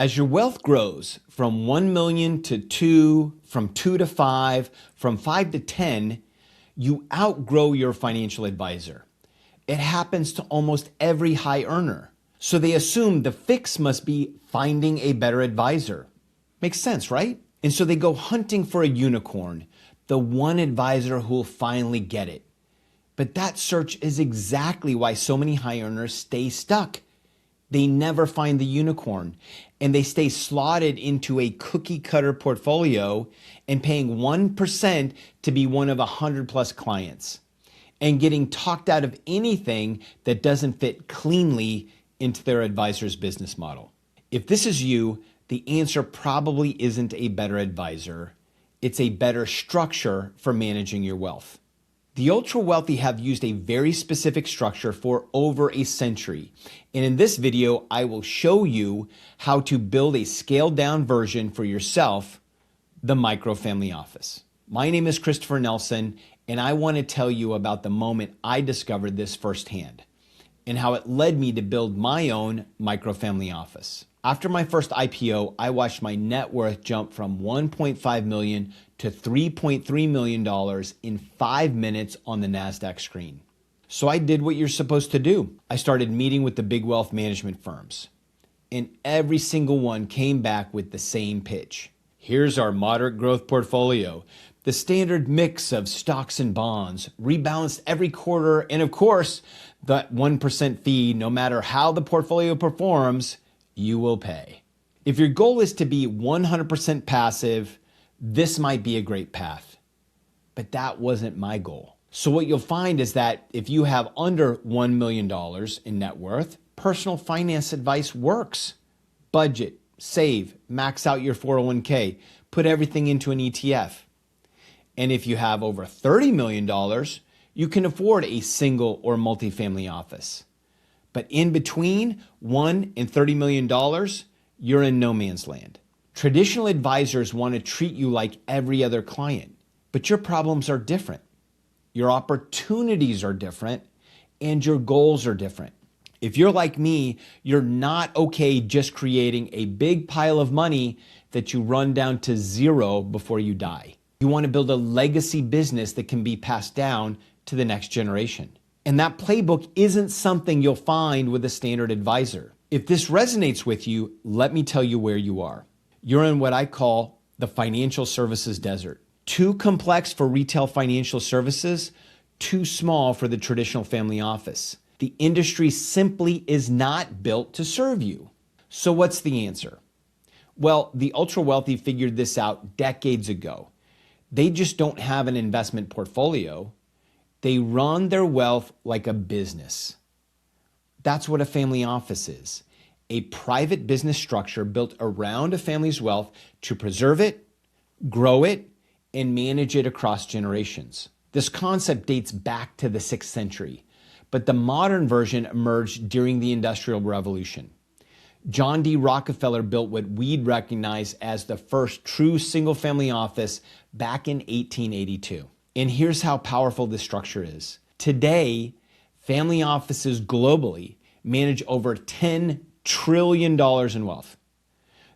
As your wealth grows from 1 million to 2, from 2 to 5, from 5 to 10, you outgrow your financial advisor. It happens to almost every high earner. So they assume the fix must be finding a better advisor. Makes sense, right? And so they go hunting for a unicorn, the one advisor who will finally get it. But that search is exactly why so many high earners stay stuck. They never find the unicorn, and they stay slotted into a cookie cutter portfolio and paying 1% to be one of 100 plus clients and getting talked out of anything that doesn't fit cleanly into their advisor's business model. If this is you, the answer probably isn't a better advisor. It's a better structure for managing your wealth. The ultra wealthy have used a very specific structure for over a century. And in this video, I will show you how to build a scaled down version for yourself, the microfamily office. My name is Christopher Nelson, and I want to tell you about the moment I discovered this firsthand and how it led me to build my own microfamily office. After my first IPO, I watched my net worth jump from $1.5 million to $3.3 million in 5 minutes on the NASDAQ screen. So I did what you're supposed to do. I started meeting with the big wealth management firms, and every single one came back with the same pitch. Here's our moderate growth portfolio, the standard mix of stocks and bonds, rebalanced every quarter, and of course, that 1% fee, no matter how the portfolio performs, you will pay. If your goal is to be 100% passive, this might be a great path. But that wasn't my goal. So what you'll find is that if you have under $1 million in net worth, personal finance advice works. Budget, save, max out your 401k, put everything into an ETF. And if you have over $30 million, you can afford a single or multifamily office. But in between $1 and $30 million, you're in no man's land. Traditional advisors want to treat you like every other client, but your problems are different. Your opportunities are different, and your goals are different. If you're like me, you're not okay just creating a big pile of money that you run down to zero before you die. You want to build a legacy business that can be passed down to the next generation. And that playbook isn't something you'll find with a standard advisor. If this resonates with you, let me tell you where you are. You're in what I call the financial services desert. Too complex for retail financial services, too small for the traditional family office. The industry simply is not built to serve you. So what's the answer? Well, the ultra wealthy figured this out decades ago. They just don't have an investment portfolio. They run their wealth like a business. That's what a family office is. A private business structure built around a family's wealth to preserve it, grow it, and manage it across generations. This concept dates back to the 6th century, but the modern version emerged during the Industrial Revolution. John D. Rockefeller built what we'd recognize as the first true single-family office back in 1882. And here's how powerful this structure is. Today, family offices globally manage over $10 trillion in wealth.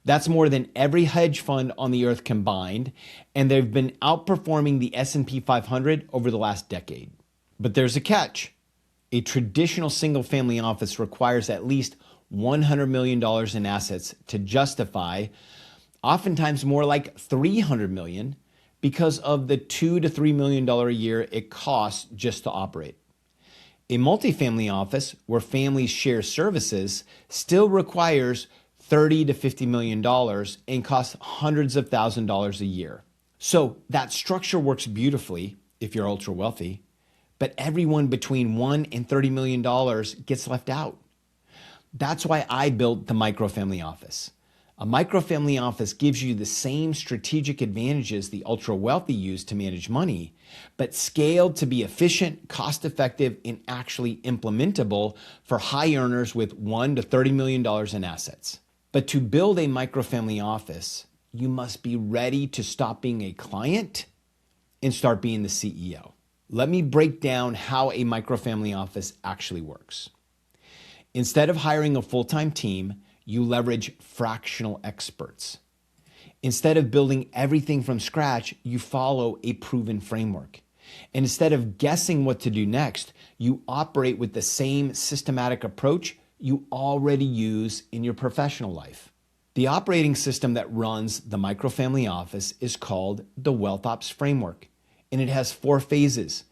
That's more than every hedge fund on the earth combined, and they've been outperforming the S&P 500 over the last decade. But there's a catch. A traditional single-family office requires at least $100 million in assets to justify, oftentimes more like $300 million, because of the $2 to $3 million a year it costs just to operate. A multifamily office where families share services still requires $30 to $50 million and costs hundreds of thousands of dollars a year. So that structure works beautifully if you're ultra wealthy, but everyone between $1 and $30 million gets left out. That's why I built the microfamily office. A microfamily office gives you the same strategic advantages the ultra wealthy use to manage money, but scaled to be efficient, cost-effective, and actually implementable for high earners with $1 to $30 million in assets. But to build a microfamily office, you must be ready to stop being a client and start being the CEO. Let me break down how a microfamily office actually works. Instead of hiring a full-time team, you leverage fractional experts. Instead of building everything from scratch, you follow a proven framework. And instead of guessing what to do next, you operate with the same systematic approach you already use in your professional life. The operating system that runs the microfamily office is called the Wealth Ops Framework, and it has 4 phases: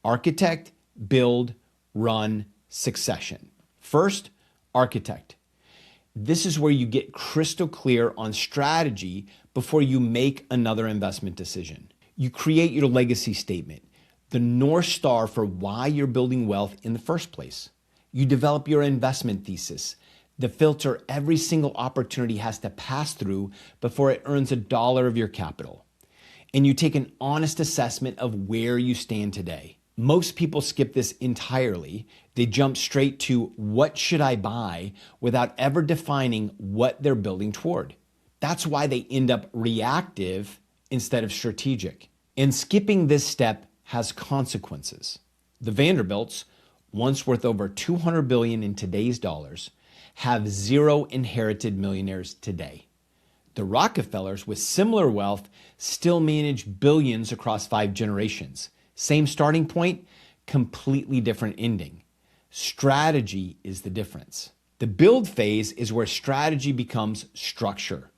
architect, build, run, succession. First, architect. This is where you get crystal clear on strategy before you make another investment decision. You create your legacy statement, the North Star for why you're building wealth in the first place. You develop your investment thesis, the filter every single opportunity has to pass through before it earns $1 of your capital. And you take an honest assessment of where you stand today. Most people skip this entirely. They jump straight to what should I buy without ever defining what they're building toward. That's why they end up reactive instead of strategic. And skipping this step has consequences. The Vanderbilts, once worth over $200 billion in today's dollars, have 0 inherited millionaires today. The Rockefellers with similar wealth still manage billions across 5 generations. Same starting point, completely different ending. Strategy is the difference. The build phase is where strategy becomes structure.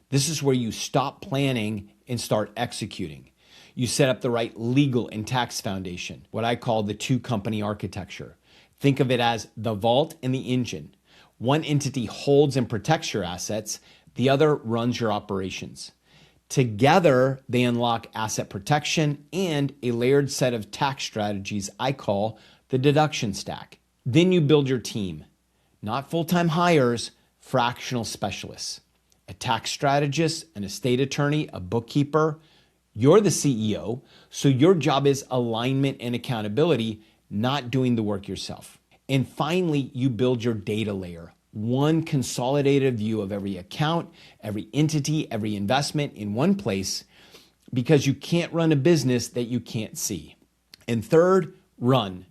This is where you stop planning and start executing. You set up the right legal and tax foundation, what I call the 2-company architecture. Think of it as the vault and the engine. One entity holds and protects your assets, the other runs your operations. Together, they unlock asset protection and a layered set of tax strategies I call the deduction stack. Then you build your team, not full-time hires, fractional specialists, a tax strategist, an estate attorney, a bookkeeper. You're the CEO, so your job is alignment and accountability, not doing the work yourself. And finally, you build your data layer, one consolidated view of every account, every entity, every investment in one place, because you can't run a business that you can't see. And third, run.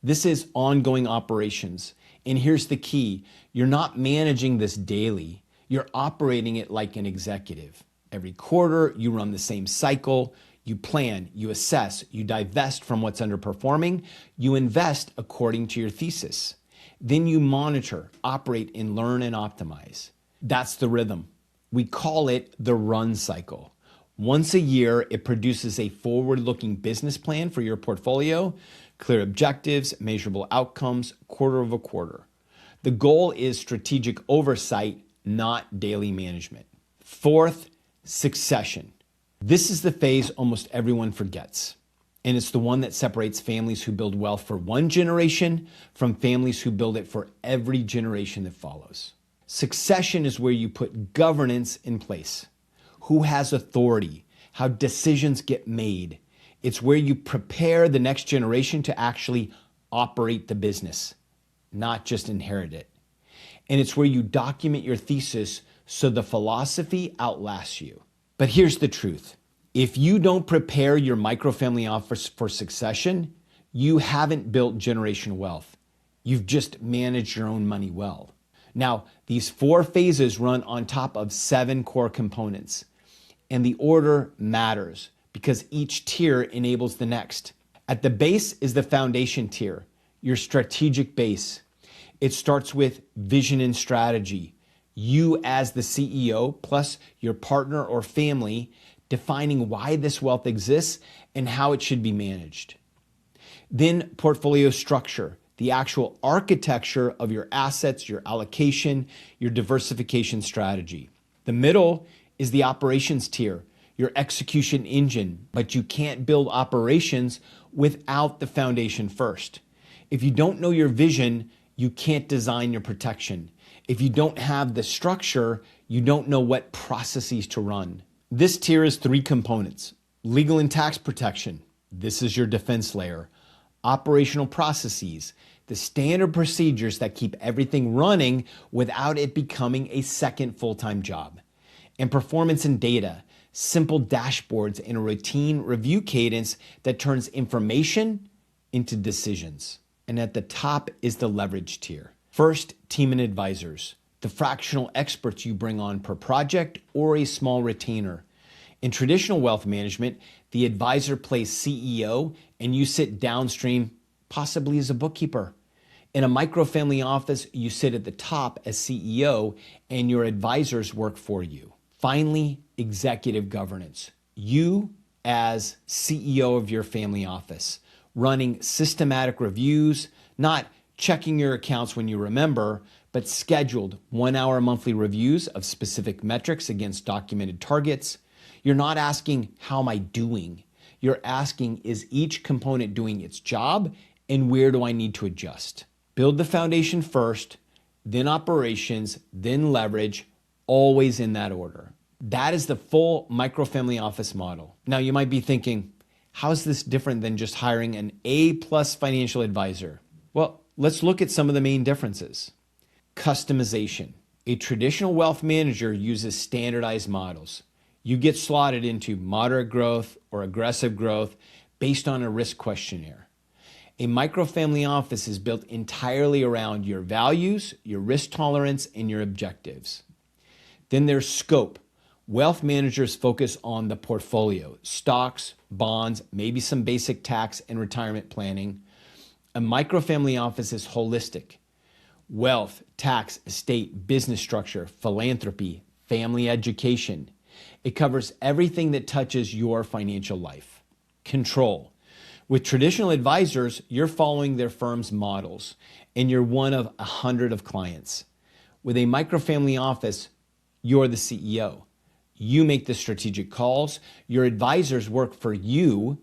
This is ongoing operations. And here's the key. You're not managing this daily. You're operating it like an executive. Every quarter, you run the same cycle. You plan, you assess, you divest from what's underperforming, you invest according to your thesis. Then you monitor, operate, and learn and optimize. That's the rhythm. We call it the run cycle. Once a year, it produces a forward-looking business plan for your portfolio, clear objectives, measurable outcomes, quarter over quarter. The goal is strategic oversight, not daily management. Fourth, succession. This is the phase almost everyone forgets. And it's the one that separates families who build wealth for one generation from families who build it for every generation that follows. Succession is where you put governance in place. Who has authority? How decisions get made. It's where you prepare the next generation to actually operate the business, not just inherit it. And it's where you document your thesis so the philosophy outlasts you. But here's the truth. If you don't prepare your microfamily office for succession, you haven't built generational wealth. You've just managed your own money well. Now, these 4 phases run on top of 7 core components. And the order matters because each tier enables the next. At the base is the foundation tier, your strategic base. It starts with vision and strategy. You as the CEO plus your partner or family defining why this wealth exists and how it should be managed. Then portfolio structure, the actual architecture of your assets, your allocation, your diversification strategy. The middle is the operations tier, your execution engine, but you can't build operations without the foundation first. If you don't know your vision, you can't design your protection. If you don't have the structure, you don't know what processes to run. This tier is 3 components. Legal and tax protection. This is your defense layer. Operational processes, the standard procedures that keep everything running without it becoming a second full-time job. And performance and data, simple dashboards and a routine review cadence that turns information into decisions. And at the top is the leverage tier. First, team and advisors. the fractional experts you bring on per project, or a small retainer. In traditional wealth management, the advisor plays CEO and you sit downstream, possibly as a bookkeeper. In a microfamily office, you sit at the top as CEO and your advisors work for you. Finally, executive governance. You as CEO of your family office, running systematic reviews, not checking your accounts when you remember, but scheduled 1-hour monthly reviews of specific metrics against documented targets. You're not asking, how am I doing? You're asking, is each component doing its job and where do I need to adjust? Build the foundation first, then operations, then leverage, always in that order. That is the full microfamily office model. Now you might be thinking, how is this different than just hiring an A+ financial advisor? Well, let's look at some of the main differences. Customization. A traditional wealth manager uses standardized models. You get slotted into moderate growth or aggressive growth based on a risk questionnaire. A microfamily office is built entirely around your values, your risk tolerance, and your objectives. Then there's scope. Wealth managers focus on the portfolio, stocks, bonds, maybe some basic tax and retirement planning. A microfamily office is holistic. Wealth, tax, estate, business structure, philanthropy, family education. It covers everything that touches your financial life. Control. With traditional advisors, you're following their firm's models, and you're one of 100 of clients. With a microfamily office, you're the CEO. You make the strategic calls. Your advisors work for you,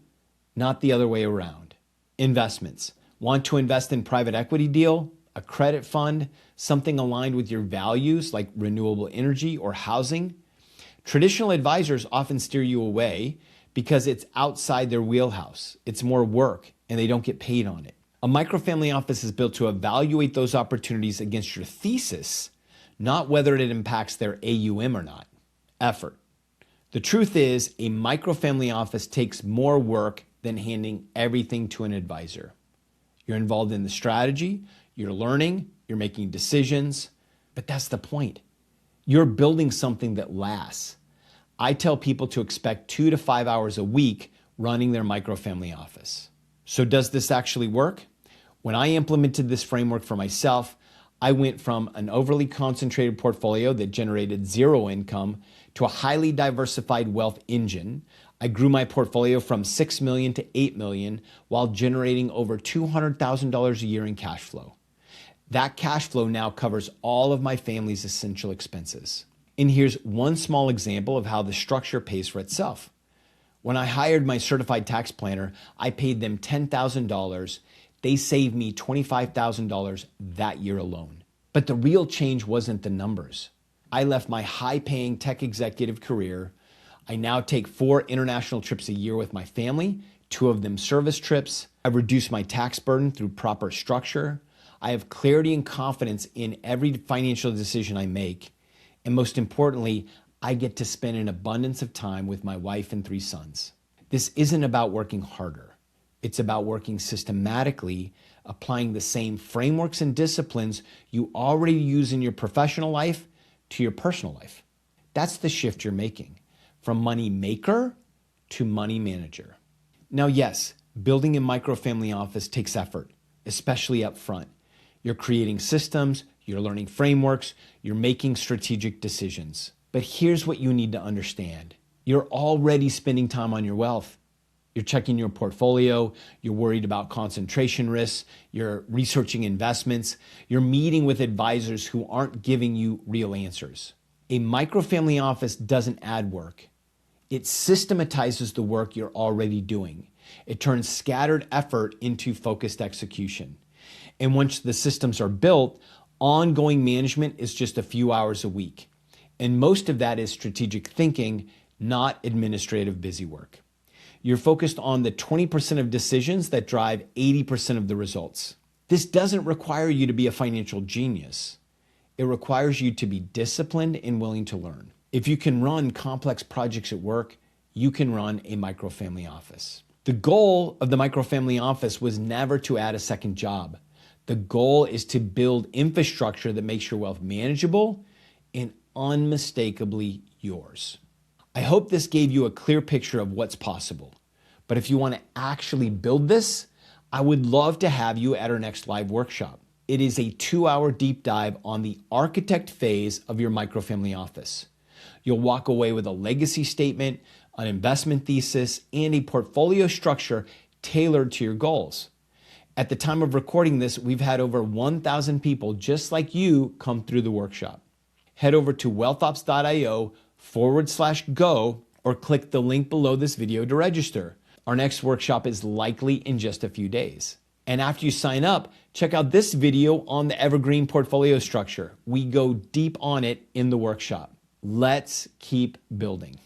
not the other way around. Investments. Want to invest in private equity deal, a credit fund, something aligned with your values like renewable energy or housing? Traditional advisors often steer you away because it's outside their wheelhouse. It's more work and they don't get paid on it. A microfamily office is built to evaluate those opportunities against your thesis, not whether it impacts their AUM or not. Effort. The truth is, a microfamily office takes more work than handing everything to an advisor. You're involved in the strategy, you're learning, you're making decisions, but that's the point. You're building something that lasts. I tell people to expect 2 to 5 hours a week running their microfamily office. So does this actually work? When I implemented this framework for myself, I went from an overly concentrated portfolio that generated zero income to a highly diversified wealth engine. I grew my portfolio from $6 million to $8 million while generating over $200,000 a year in cash flow. That cash flow now covers all of my family's essential expenses. And here's one small example of how the structure pays for itself. When I hired my certified tax planner, I paid them $10,000. They saved me $25,000 that year alone. But the real change wasn't the numbers. I left my high-paying tech executive career. I now take 4 international trips a year with my family, 2 of them service trips. I've reduced my tax burden through proper structure. I have clarity and confidence in every financial decision I make. And most importantly, I get to spend an abundance of time with my wife and 3 sons. This isn't about working harder. It's about working systematically, applying the same frameworks and disciplines you already use in your professional life to your personal life. That's the shift you're making, from money maker to money manager. Now, yes, building a microfamily office takes effort, especially up front. You're creating systems, you're learning frameworks, you're making strategic decisions. But here's what you need to understand. You're already spending time on your wealth. You're checking your portfolio, you're worried about concentration risks, you're researching investments, you're meeting with advisors who aren't giving you real answers. A microfamily office doesn't add work. It systematizes the work you're already doing. It turns scattered effort into focused execution. And once the systems are built, ongoing management is just a few hours a week. And most of that is strategic thinking, not administrative busy work. You're focused on the 20% of decisions that drive 80% of the results. This doesn't require you to be a financial genius. It requires you to be disciplined and willing to learn. If you can run complex projects at work, you can run a microfamily office. The goal of the microfamily office was never to add a second job. The goal is to build infrastructure that makes your wealth manageable and unmistakably yours. I hope this gave you a clear picture of what's possible. But if you want to actually build this, I would love to have you at our next live workshop. It is a 2-hour deep dive on the architect phase of your microfamily office. You'll walk away with a legacy statement, an investment thesis, and a portfolio structure tailored to your goals. At the time of recording this, we've had over 1,000 people just like you come through the workshop. Head over to wealthops.io/go or click the link below this video to register. Our next workshop is likely in just a few days. And after you sign up, check out this video on the evergreen portfolio structure. We go deep on it in the workshop. Let's keep building.